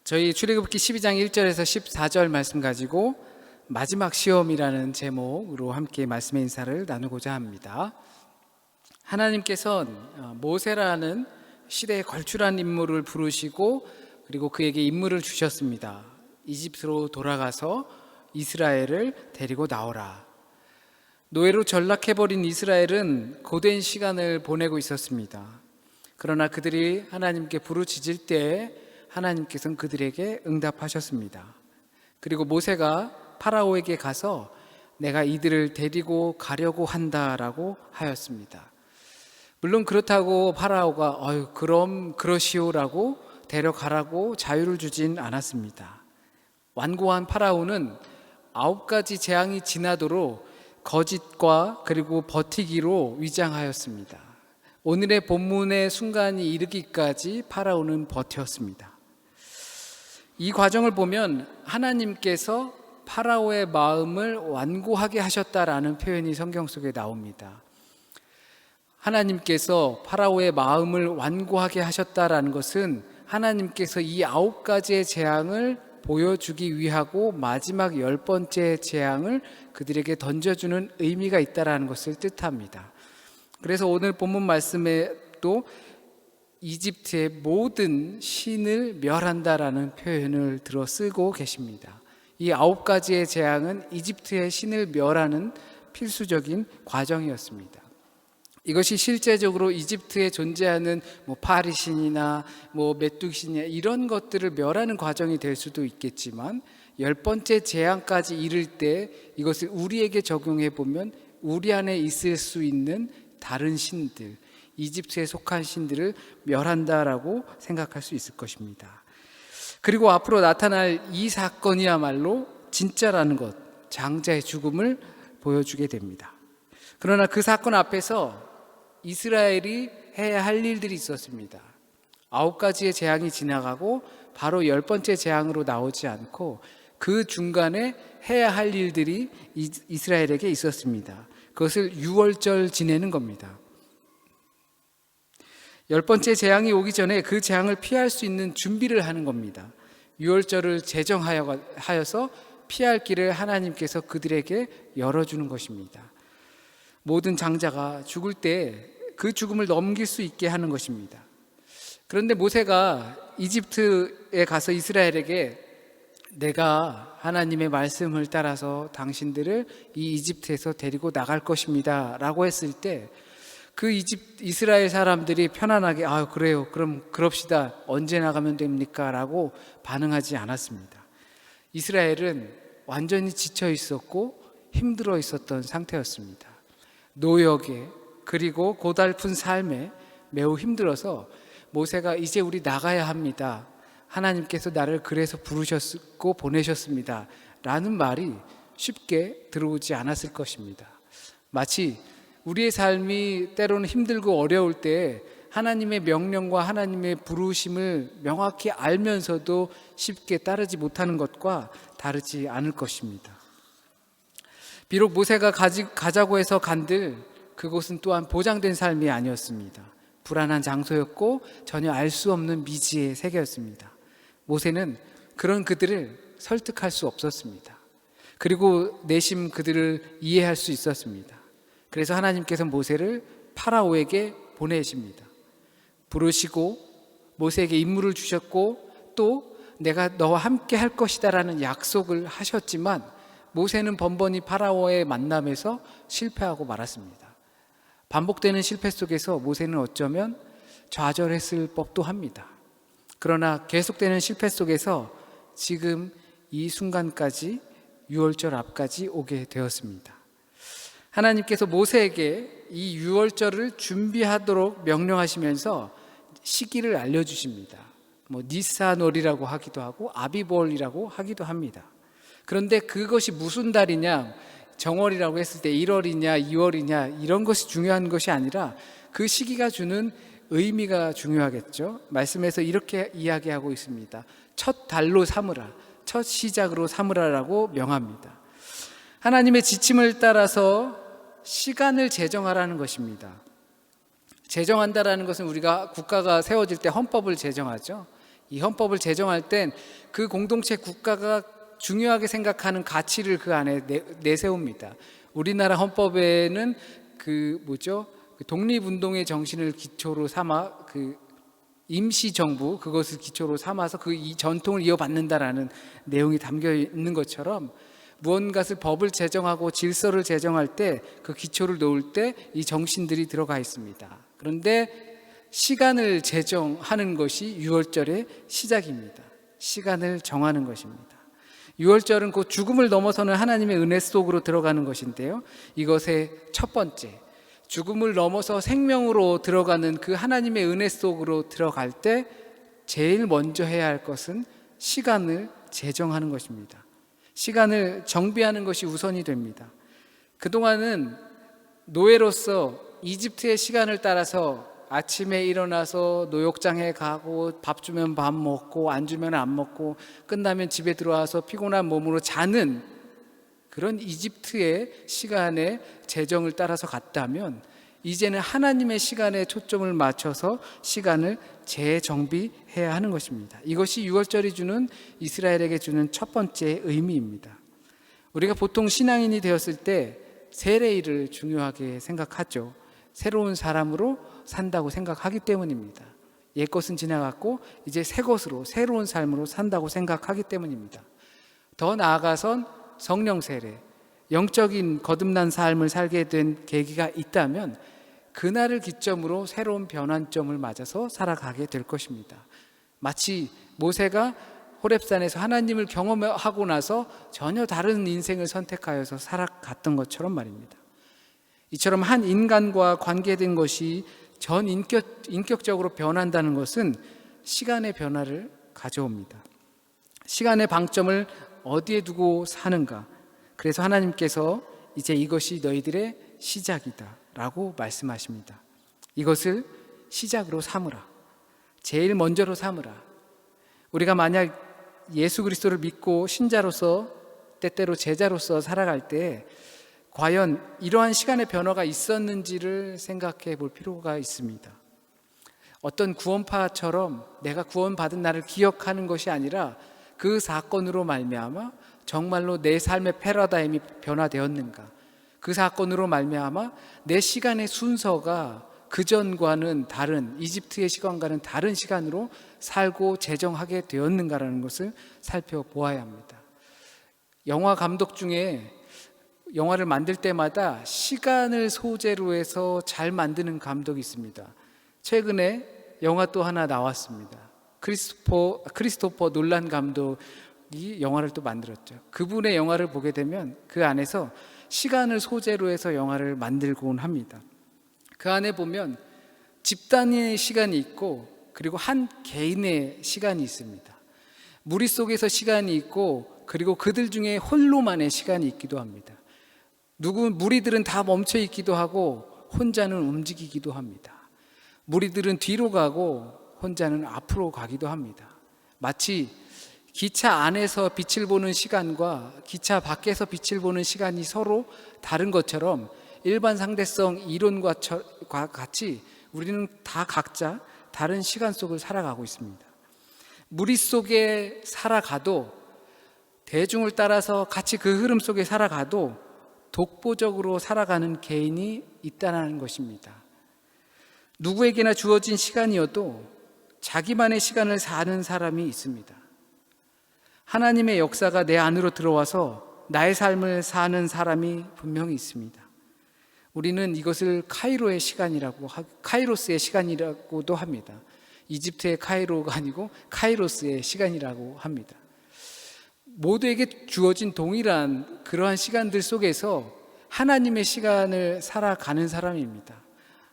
저희 출애굽기 12장 1절에서 14절 말씀 가지고 마지막 시험이라는 제목으로 함께 말씀의 인사를 나누고자 합니다. 하나님께서 모세라는 시대에 걸출한 인물을 부르시고 그리고 그에게 임무를 주셨습니다. 이집트로 돌아가서 이스라엘을 데리고 나오라. 노예로 전락해버린 이스라엘은 고된 시간을 보내고 있었습니다. 그러나 그들이 하나님께 부르짖을 때 하나님께서는 그들에게 응답하셨습니다. 그리고 모세가 파라오에게 가서 내가 이들을 데리고 가려고 한다라고 하였습니다. 물론 그렇다고 파라오가 그럼 그러시오라고 데려가라고 자유를 주진 않았습니다. 완고한 파라오는 9가지 재앙이 지나도록 거짓과 그리고 버티기로 위장하였습니다. 오늘의 본문의 순간이 이르기까지 파라오는 버텼습니다. 이 과정을 보면 하나님께서 파라오의 마음을 완고하게 하셨다라는 표현이 성경 속에 나옵니다. 하나님께서 파라오의 마음을 완고하게 하셨다라는 것은 하나님께서 이 9가지의 재앙을 보여주기 위하고 마지막 10번째 재앙을 그들에게 던져주는 의미가 있다라는 것을 뜻합니다. 그래서 오늘 본문 말씀에 또 이집트의 모든 신을 멸한다라는 표현을 들어 쓰고 계십니다. 이 9가지의 재앙은 이집트의 신을 멸하는 필수적인 과정이었습니다. 이것이 실제적으로 이집트에 존재하는 파리신이나 메뚜기신이나 이런 것들을 멸하는 과정이 될 수도 있겠지만 10번째 재앙까지 이를 때 이것을 우리에게 적용해 보면 우리 안에 있을 수 있는 다른 신들, 이집트에 속한 신들을 멸한다라고 생각할 수 있을 것입니다. 그리고 앞으로 나타날 이 사건이야말로 진짜라는 것, 장자의 죽음을 보여주게 됩니다. 그러나 그 사건 앞에서 이스라엘이 해야 할 일들이 있었습니다. 9가지의 재앙이 지나가고 바로 10번째 재앙으로 나오지 않고 그 중간에 해야 할 일들이 이스라엘에게 있었습니다. 그것을 유월절 지내는 겁니다. 10번째 재앙이 오기 전에 그 재앙을 피할 수 있는 준비를 하는 겁니다. 유월절을 제정하여서 피할 길을 하나님께서 그들에게 열어주는 것입니다. 모든 장자가 죽을 때 그 죽음을 넘길 수 있게 하는 것입니다. 그런데 모세가 이집트에 가서 이스라엘에게 내가 하나님의 말씀을 따라서 당신들을 이 이집트에서 데리고 나갈 것입니다 라고 했을 때 그 이스라엘 사람들이 편안하게 그래요, 그럼 그럽시다, 언제 나가면 됩니까? 라고 반응하지 않았습니다. 이스라엘은 완전히 지쳐 있었고 힘들어 있었던 상태였습니다. 노역에 그리고 고달픈 삶에 매우 힘들어서 모세가 이제 우리 나가야 합니다, 하나님께서 나를 그래서 부르셨고 보내셨습니다 라는 말이 쉽게 들어오지 않았을 것입니다. 마치 우리의 삶이 때로는 힘들고 어려울 때 하나님의 명령과 하나님의 부르심을 명확히 알면서도 쉽게 따르지 못하는 것과 다르지 않을 것입니다. 비록 모세가 가자고 해서 간들 그곳은 또한 보장된 삶이 아니었습니다. 불안한 장소였고 전혀 알 수 없는 미지의 세계였습니다. 모세는 그런 그들을 설득할 수 없었습니다. 그리고 내심 그들을 이해할 수 있었습니다. 그래서 하나님께서 모세를 파라오에게 보내십니다. 부르시고 모세에게 임무를 주셨고 또 내가 너와 함께 할 것이다 라는 약속을 하셨지만 모세는 번번이 파라오의 만남에서 실패하고 말았습니다. 반복되는 실패 속에서 모세는 어쩌면 좌절했을 법도 합니다. 그러나 계속되는 실패 속에서 지금 이 순간까지 유월절 앞까지 오게 되었습니다. 하나님께서 모세에게 이 유월절을 준비하도록 명령하시면서 시기를 알려주십니다. 니산월이라고 하기도 하고 아비볼이라고 하기도 합니다. 그런데 그것이 무슨 달이냐, 정월이라고 했을 때 1월이냐 2월이냐 이런 것이 중요한 것이 아니라 그 시기가 주는 의미가 중요하겠죠. 말씀에서 이렇게 이야기하고 있습니다. 첫 달로 삼으라, 첫 시작으로 삼으라라고 명합니다. 하나님의 지침을 따라서 시간을 제정하라는 것입니다. 제정한다라는 것은 우리가 국가가 세워질 때 헌법을 제정하죠. 이 헌법을 제정할 땐 그 공동체 국가가 중요하게 생각하는 가치를 그 안에 내세웁니다. 우리나라 헌법에는 그 독립운동의 정신을 기초로 삼아 임시정부 그것을 기초로 삼아서 이 전통을 이어받는다라는 내용이 담겨 있는 것처럼 무언가를 법을 제정하고 질서를 제정할 때 그 기초를 놓을 때 이 정신들이 들어가 있습니다. 그런데 시간을 제정하는 것이 유월절의 시작입니다. 시간을 정하는 것입니다. 유월절은 곧 죽음을 넘어서는 하나님의 은혜 속으로 들어가는 것인데요, 이것의 첫 번째, 죽음을 넘어서 생명으로 들어가는 그 하나님의 은혜 속으로 들어갈 때 제일 먼저 해야 할 것은 시간을 제정하는 것입니다. 시간을 정비하는 것이 우선이 됩니다. 그동안은 노예로서 이집트의 시간을 따라서 아침에 일어나서 노역장에 가고 밥 주면 밥 먹고 안 주면 안 먹고 끝나면 집에 들어와서 피곤한 몸으로 자는 그런 이집트의 시간의 제정을 따라서 갔다면, 이제는 하나님의 시간에 초점을 맞춰서 시간을 재정비해야 하는 것입니다. 이것이 유월절이 주는, 이스라엘에게 주는 첫 번째 의미입니다. 우리가 보통 신앙인이 되었을 때 세례일을 중요하게 생각하죠. 새로운 사람으로 산다고 생각하기 때문입니다. 옛것은 지나갔고 이제 새 것으로, 새로운 삶으로 산다고 생각하기 때문입니다. 더 나아가선 성령 세례, 영적인 거듭난 삶을 살게 된 계기가 있다면 그날을 기점으로 새로운 변환점을 맞아서 살아가게 될 것입니다. 마치 모세가 호렙산에서 하나님을 경험하고 나서 전혀 다른 인생을 선택하여서 살아갔던 것처럼 말입니다. 이처럼 한 인간과 관계된 것이 전 인격적으로 변한다는 것은 시간의 변화를 가져옵니다. 시간의 방점을 어디에 두고 사는가? 그래서 하나님께서 이제 이것이 너희들의 시작이다 라고 말씀하십니다. 이것을 시작으로 삼으라. 제일 먼저로 삼으라. 우리가 만약 예수 그리스도를 믿고 신자로서, 때때로 제자로서 살아갈 때 과연 이러한 시간의 변화가 있었는지를 생각해 볼 필요가 있습니다. 어떤 구원파처럼 내가 구원받은 날을 기억하는 것이 아니라 그 사건으로 말미암아 정말로 내 삶의 패러다임이 변화되었는가? 그 사건으로 말미암아 내 시간의 순서가 그전과는 다른, 이집트의 시간과는 다른 시간으로 살고 제정하게 되었는가라는 것을 살펴보아야 합니다. 영화 감독 중에 영화를 만들 때마다 시간을 소재로 해서 잘 만드는 감독이 있습니다. 최근에 영화 또 하나 나왔습니다. 크리스토퍼 놀란 감독이 영화를 또 만들었죠. 그분의 영화를 보게 되면 그 안에서 시간을 소재로 해서 영화를 만들곤 합니다. 그 안에 보면 집단의 시간이 있고 그리고 한 개인의 시간이 있습니다. 무리 속에서 시간이 있고 그리고 그들 중에 홀로만의 시간이 있기도 합니다. 무리들은 다 멈춰 있기도 하고 혼자는 움직이기도 합니다. 무리들은 뒤로 가고 혼자는 앞으로 가기도 합니다. 마치 기차 안에서 빛을 보는 시간과 기차 밖에서 빛을 보는 시간이 서로 다른 것처럼 일반 상대성 이론과 같이 우리는 다 각자 다른 시간 속을 살아가고 있습니다. 무리 속에 살아가도, 대중을 따라서 같이 그 흐름 속에 살아가도 독보적으로 살아가는 개인이 있다는 것입니다. 누구에게나 주어진 시간이어도 자기만의 시간을 사는 사람이 있습니다. 하나님의 역사가 내 안으로 들어와서 나의 삶을 사는 사람이 분명히 있습니다. 우리는 이것을 카이로스의 시간이라고도 합니다. 이집트의 카이로가 아니고 카이로스의 시간이라고 합니다. 모두에게 주어진 동일한 그러한 시간들 속에서 하나님의 시간을 살아가는 사람입니다.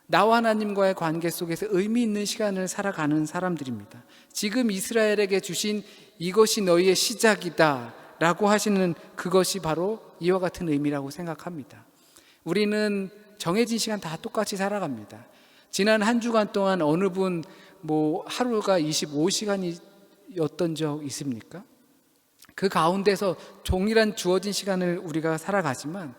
나와 하나님과의 관계 속에서 의미 있는 시간을 살아가는 사람들입니다. 지금 이스라엘에게 주신 이것이 너희의 시작이다 라고 하시는 그것이 바로 이와 같은 의미라고 생각합니다. 우리는 정해진 시간 다 똑같이 살아갑니다. 지난 한 주간 동안 어느 분 하루가 25시간이었던 적 있습니까? 그 가운데서 동일한 주어진 시간을 우리가 살아가지만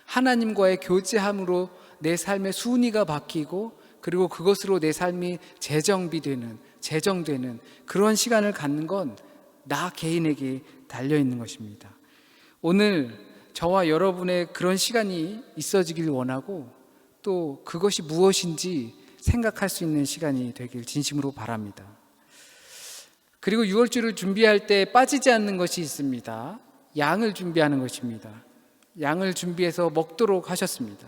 하나님과의 교제함으로 내 삶의 순위가 바뀌고 그리고 그것으로 내 삶이 재정비되는, 재정되는 그런 시간을 갖는 건 나 개인에게 달려 있는 것입니다. 오늘 저와 여러분의 그런 시간이 있어지길 원하고 또 그것이 무엇인지 생각할 수 있는 시간이 되길 진심으로 바랍니다. 그리고 유월주를 준비할 때 빠지지 않는 것이 있습니다. 양을 준비하는 것입니다. 양을 준비해서 먹도록 하셨습니다.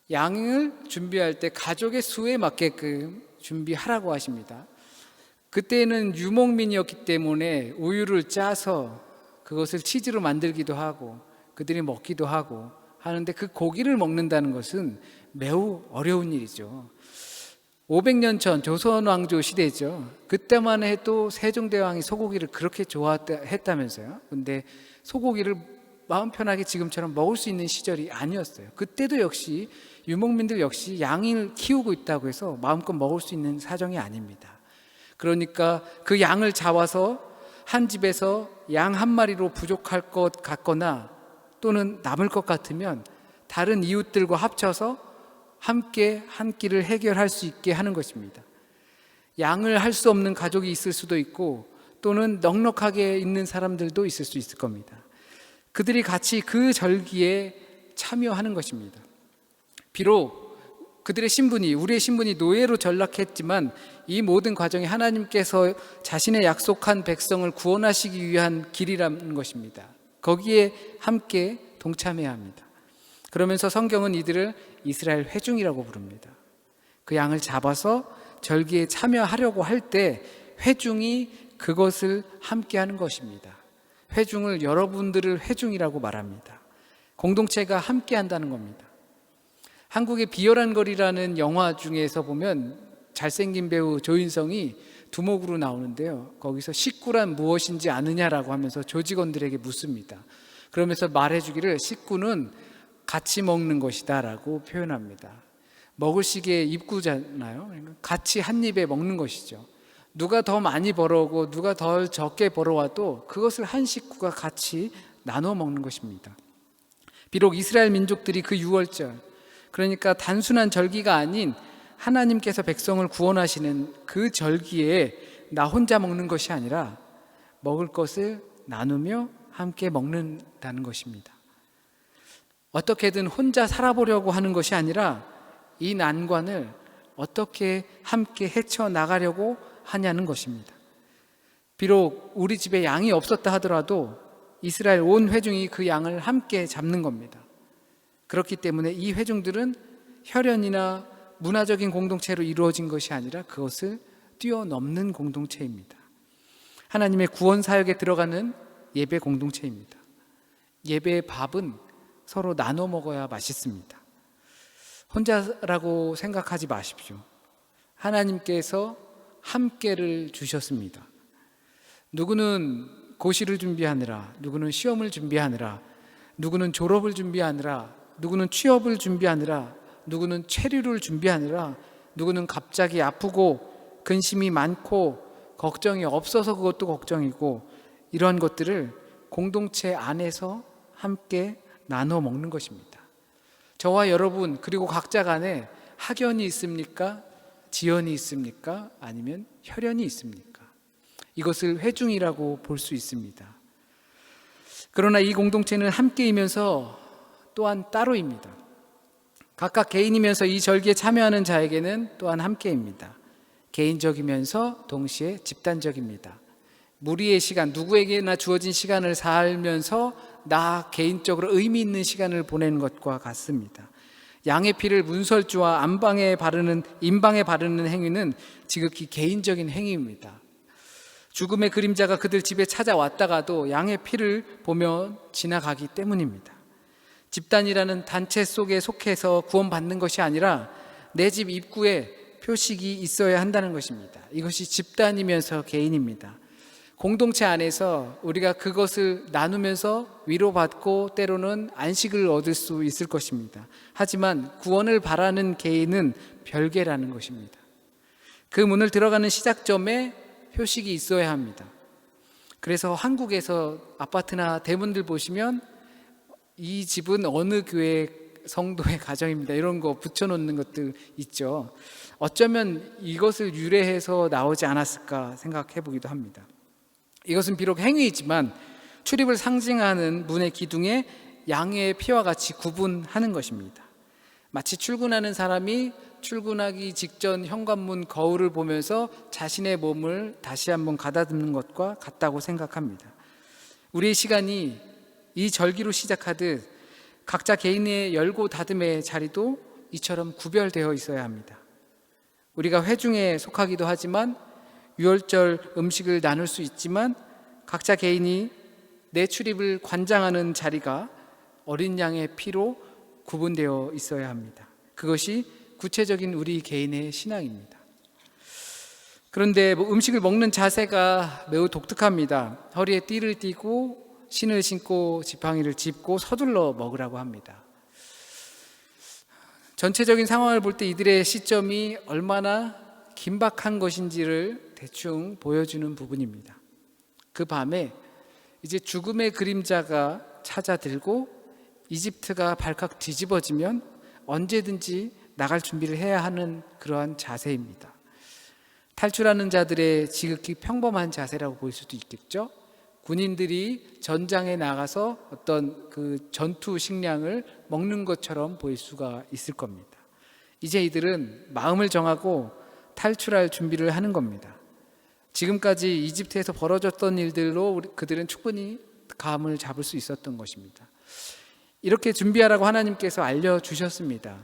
양을 준비할 때 가족의 수에 맞게끔 준비하라고 하십니다. 그때는 유목민이었기 때문에 우유를 짜서 그것을 치즈로 만들기도 하고 그들이 먹기도 하고 하는데 그 고기를 먹는다는 것은 매우 어려운 일이죠. 500년 전 조선 왕조 시대죠. 그때만 해도 세종대왕이 소고기를 그렇게 좋아했다면서요. 근데 소고기를 마음 편하게 지금처럼 먹을 수 있는 시절이 아니었어요. 그때도 역시 유목민들 역시 양을 키우고 있다고 해서 마음껏 먹을 수 있는 사정이 아닙니다. 그러니까 그 양을 잡아서 한 집에서 양 한 마리로 부족할 것 같거나 또는 남을 것 같으면 다른 이웃들과 합쳐서 함께 한 끼를 해결할 수 있게 하는 것입니다. 양을 할 수 없는 가족이 있을 수도 있고 또는 넉넉하게 있는 사람들도 있을 수 있을 겁니다. 그들이 같이 그 절기에 참여하는 것입니다. 비록 그들의 신분이, 우리의 신분이 노예로 전락했지만 이 모든 과정이 하나님께서 자신의 약속한 백성을 구원하시기 위한 길이라는 것입니다. 거기에 함께 동참해야 합니다. 그러면서 성경은 이들을 이스라엘 회중이라고 부릅니다. 그 양을 잡아서 절기에 참여하려고 할 때 회중이 그것을 함께 하는 것입니다. 회중을, 여러분들을 회중이라고 말합니다. 공동체가 함께 한다는 겁니다. 한국의 비열한 거리라는 영화 중에서 보면 잘생긴 배우 조인성이 두목으로 나오는데요. 거기서 식구란 무엇인지 아느냐라고 하면서 조직원들에게 묻습니다. 그러면서 말해주기를 식구는 같이 먹는 것이다 라고 표현합니다. 먹을 시기에 입구잖아요. 같이 한 입에 먹는 것이죠. 누가 더 많이 벌어오고 누가 더 적게 벌어와도 그것을 한 식구가 같이 나눠 먹는 것입니다. 비록 이스라엘 민족들이 그 유월절, 그러니까 단순한 절기가 아닌 하나님께서 백성을 구원하시는 그 절기에 나 혼자 먹는 것이 아니라 먹을 것을 나누며 함께 먹는다는 것입니다. 어떻게든 혼자 살아보려고 하는 것이 아니라 이 난관을 어떻게 함께 헤쳐나가려고 하냐는 것입니다. 비록 우리 집에 양이 없었다 하더라도 이스라엘 온 회중이 그 양을 함께 잡는 겁니다. 그렇기 때문에 이 회중들은 혈연이나 문화적인 공동체로 이루어진 것이 아니라 그것을 뛰어넘는 공동체입니다. 하나님의 구원 사역에 들어가는 예배 공동체입니다. 예배의 밥은 서로 나눠 먹어야 맛있습니다. 혼자라고 생각하지 마십시오. 하나님께서 함께를 주셨습니다. 누구는 고시를 준비하느라, 누구는 시험을 준비하느라, 누구는 졸업을 준비하느라, 누구는 취업을 준비하느라, 누구는 체류를 준비하느라, 누구는 갑자기 아프고 근심이 많고 걱정이 없어서 그것도 걱정이고, 이러한 것들을 공동체 안에서 함께 나눠 먹는 것입니다. 저와 여러분 그리고 각자 간에 학연이 있습니까? 지연이 있습니까? 아니면 혈연이 있습니까? 이것을 회중이라고 볼 수 있습니다. 그러나 이 공동체는 함께이면서 또한 따로입니다. 각각 개인이면서 이 절기에 참여하는 자에게는 또한 함께입니다. 개인적이면서 동시에 집단적입니다. 무리의 시간, 누구에게나 주어진 시간을 살면서 나 개인적으로 의미 있는 시간을 보내는 것과 같습니다. 양의 피를 문설주와 인방에 바르는 행위는 지극히 개인적인 행위입니다. 죽음의 그림자가 그들 집에 찾아왔다가도 양의 피를 보며 지나가기 때문입니다. 집단이라는 단체 속에 속해서 구원받는 것이 아니라 내 집 입구에 표식이 있어야 한다는 것입니다. 이것이 집단이면서 개인입니다. 공동체 안에서 우리가 그것을 나누면서 위로받고 때로는 안식을 얻을 수 있을 것입니다. 하지만 구원을 바라는 개인은 별개라는 것입니다. 그 문을 들어가는 시작점에 표식이 있어야 합니다. 그래서 한국에서 아파트나 대문들 보시면 이 집은 어느 교회 성도의 가정입니다. 이런 거 붙여놓는 것들 있죠. 어쩌면 이것을 유래해서 나오지 않았을까 생각해 보기도 합니다. 이것은 비록 행위이지만 출입을 상징하는 문의 기둥에 양의 피와 같이 구분하는 것입니다. 마치 출근하는 사람이 출근하기 직전 현관문 거울을 보면서 자신의 몸을 다시 한번 가다듬는 것과 같다고 생각합니다. 우리의 시간이 이 절기로 시작하듯 각자 개인의 열고 닫음의 자리도 이처럼 구별되어 있어야 합니다. 우리가 회중에 속하기도 하지만 유월절 음식을 나눌 수 있지만 각자 개인이 내 출입을 관장하는 자리가 어린 양의 피로 구분되어 있어야 합니다. 그것이 구체적인 우리 개인의 신앙입니다. 그런데 음식을 먹는 자세가 매우 독특합니다. 허리에 띠를 띠고 신을 신고 지팡이를 짚고 서둘러 먹으라고 합니다. 전체적인 상황을 볼 때 이들의 시점이 얼마나 긴박한 것인지를 대충 보여주는 부분입니다. 그 밤에 이제 죽음의 그림자가 찾아들고 이집트가 발칵 뒤집어지면 언제든지 나갈 준비를 해야 하는 그러한 자세입니다. 탈출하는 자들의 지극히 평범한 자세라고 볼 수도 있겠죠. 군인들이 전장에 나가서 어떤 그 전투 식량을 먹는 것처럼 보일 수가 있을 겁니다. 이제 이들은 마음을 정하고 탈출할 준비를 하는 겁니다. 지금까지 이집트에서 벌어졌던 일들로 그들은 충분히 감을 잡을 수 있었던 것입니다. 이렇게 준비하라고 하나님께서 알려주셨습니다.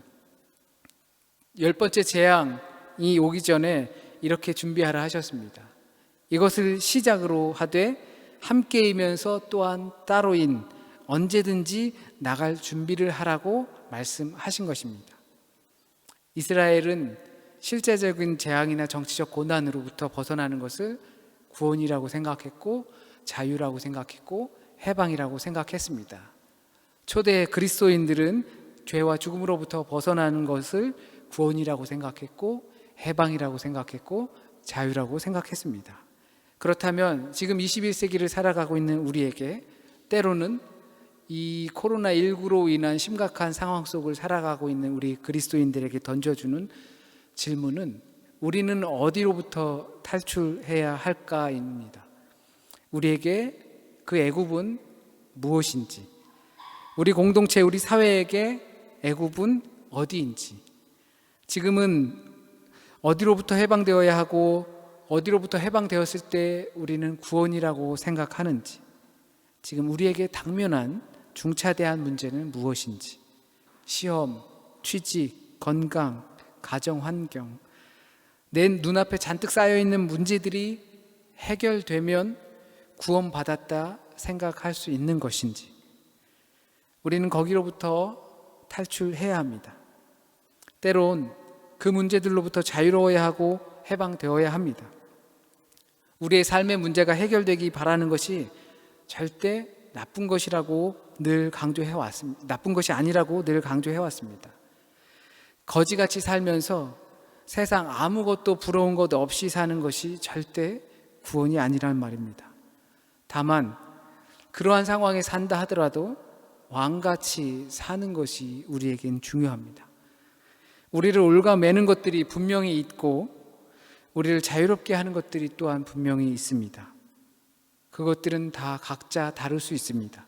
10번째 재앙이 오기 전에 이렇게 준비하라 하셨습니다. 이것을 시작으로 하되 함께이면서 또한 따로인 언제든지 나갈 준비를 하라고 말씀하신 것입니다. 이스라엘은 실제적인 재앙이나 정치적 고난으로부터 벗어나는 것을 구원이라고 생각했고 자유라고 생각했고 해방이라고 생각했습니다. 초대 그리스도인들은 죄와 죽음으로부터 벗어나는 것을 구원이라고 생각했고 해방이라고 생각했고 자유라고 생각했습니다. 그렇다면 지금 21세기를 살아가고 있는 우리에게 때로는 이 코로나19로 인한 심각한 상황 속을 살아가고 있는 우리 그리스도인들에게 던져주는 질문은 우리는 어디로부터 탈출해야 할까입니다. 우리에게 그 애굽은 무엇인지, 우리 공동체, 우리 사회에게 애굽은 어디인지, 지금은 어디로부터 해방되어야 하고 어디로부터 해방되었을 때 우리는 구원이라고 생각하는지, 지금 우리에게 당면한 중차대한 문제는 무엇인지, 시험, 취직, 건강, 가정 환경, 내 눈앞에 잔뜩 쌓여있는 문제들이 해결되면 구원받았다 생각할 수 있는 것인지, 우리는 거기로부터 탈출해야 합니다. 때론 그 문제들로부터 자유로워야 하고 해방되어야 합니다. 우리의 삶의 문제가 해결되기 바라는 것이 절대 나쁜 것이라고 늘 강조해 왔습니다. 나쁜 것이 아니라고 늘 강조해 왔습니다. 거지같이 살면서 세상 아무것도 부러운 것 없이 사는 것이 절대 구원이 아니란 말입니다. 다만 그러한 상황에 산다 하더라도 왕같이 사는 것이 우리에겐 중요합니다. 우리를 올가매는 것들이 분명히 있고 우리를 자유롭게 하는 것들이 또한 분명히 있습니다. 그것들은 다 각자 다를 수 있습니다.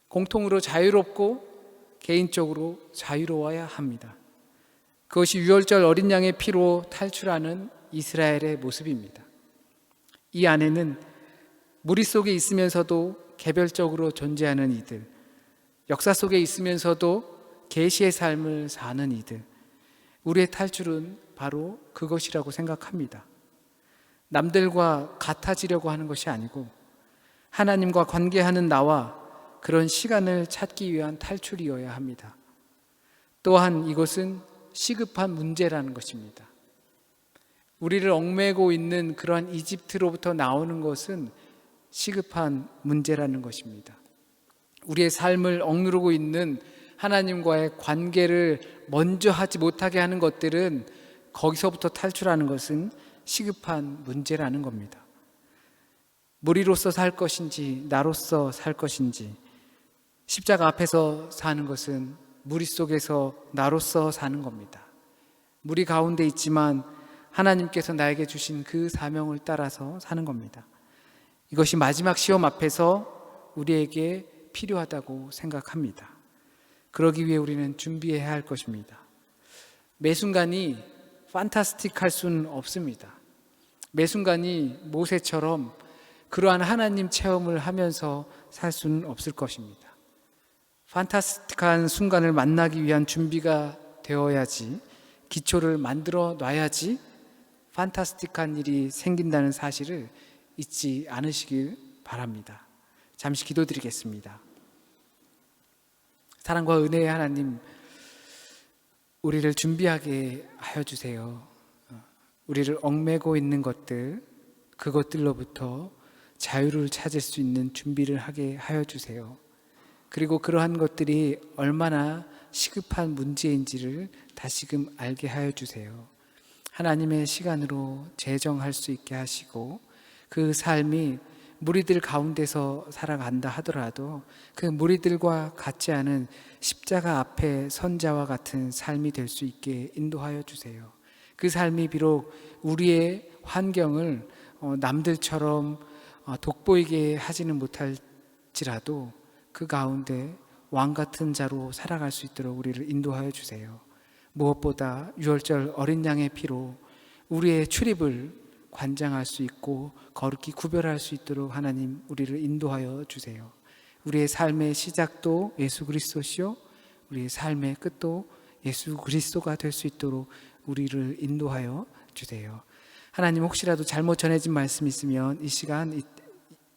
공통으로 자유롭고 개인적으로 자유로워야 합니다. 그것이 유월절 어린 양의 피로 탈출하는 이스라엘의 모습입니다. 이 안에는 무리 속에 있으면서도 개별적으로 존재하는 이들, 역사 속에 있으면서도 계시의 삶을 사는 이들, 우리의 탈출은 바로 그것이라고 생각합니다. 남들과 같아지려고 하는 것이 아니고 하나님과 관계하는 나와 그런 시간을 찾기 위한 탈출이어야 합니다. 또한 이것은 시급한 문제라는 것입니다. 우리를 얽매고 있는 그러한 이집트로부터 나오는 것은 시급한 문제라는 것입니다. 우리의 삶을 억누르고 있는 하나님과의 관계를 먼저 하지 못하게 하는 것들은, 거기서부터 탈출하는 것은 시급한 문제라는 겁니다. 무리로서 살 것인지 나로서 살 것인지, 십자가 앞에서 사는 것은 무리 속에서 나로서 사는 겁니다. 무리 가운데 있지만 하나님께서 나에게 주신 그 사명을 따라서 사는 겁니다. 이것이 마지막 시험 앞에서 우리에게 필요하다고 생각합니다. 그러기 위해 우리는 준비해야 할 것입니다. 매 순간이 판타스틱할 수는 없습니다. 매 순간이 모세처럼 그러한 하나님 체험을 하면서 살 수는 없을 것입니다. 판타스틱한 순간을 만나기 위한 준비가 되어야지, 기초를 만들어 놔야지 판타스틱한 일이 생긴다는 사실을 잊지 않으시길 바랍니다. 잠시 기도드리겠습니다. 사랑과 은혜의 하나님, 우리를 준비하게 하여 주세요. 우리를 얽매고 있는 것들, 그것들로부터 자유를 찾을 수 있는 준비를 하게 하여 주세요. 그리고 그러한 것들이 얼마나 시급한 문제인지를 다시금 알게 하여 주세요. 하나님의 시간으로 재정할 수 있게 하시고, 그 삶이 무리들 가운데서 살아간다 하더라도 그 무리들과 같지 않은 십자가 앞에 선자와 같은 삶이 될 수 있게 인도하여 주세요. 그 삶이 비록 우리의 환경을 남들처럼 돋보이게 하지는 못할지라도 그 가운데 왕 같은 자로 살아갈 수 있도록 우리를 인도하여 주세요. 무엇보다 유월절 어린 양의 피로 우리의 출입을 관장할 수 있고 거룩히 구별할 수 있도록 하나님 우리를 인도하여 주세요. 우리의 삶의 시작도 예수 그리스도시요, 우리의 삶의 끝도 예수 그리스도가 될 수 있도록 우리를 인도하여 주세요. 하나님, 혹시라도 잘못 전해진 말씀 있으면 이 시간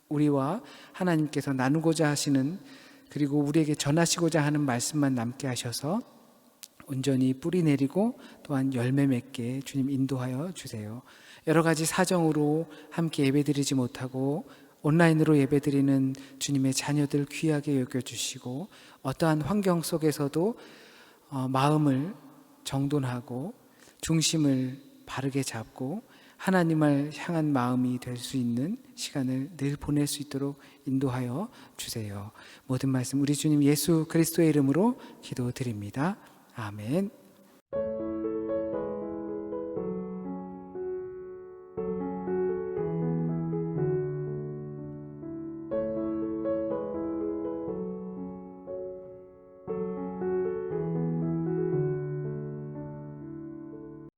우리와 하나님께서 나누고자 하시는, 그리고 우리에게 전하시고자 하는 말씀만 남게 하셔서 온전히 뿌리 내리고 또한 열매 맺게 주님 인도하여 주세요. 여러 가지 사정으로 함께 예배드리지 못하고 온라인으로 예배드리는 주님의 자녀들 귀하게 여겨주시고, 어떠한 환경 속에서도 마음을 정돈하고 중심을 바르게 잡고 하나님을 향한 마음이 될 수 있는 시간을 늘 보낼 수 있도록 인도하여 주세요. 모든 말씀 우리 주님 예수 그리스도의 이름으로 기도드립니다. 아멘.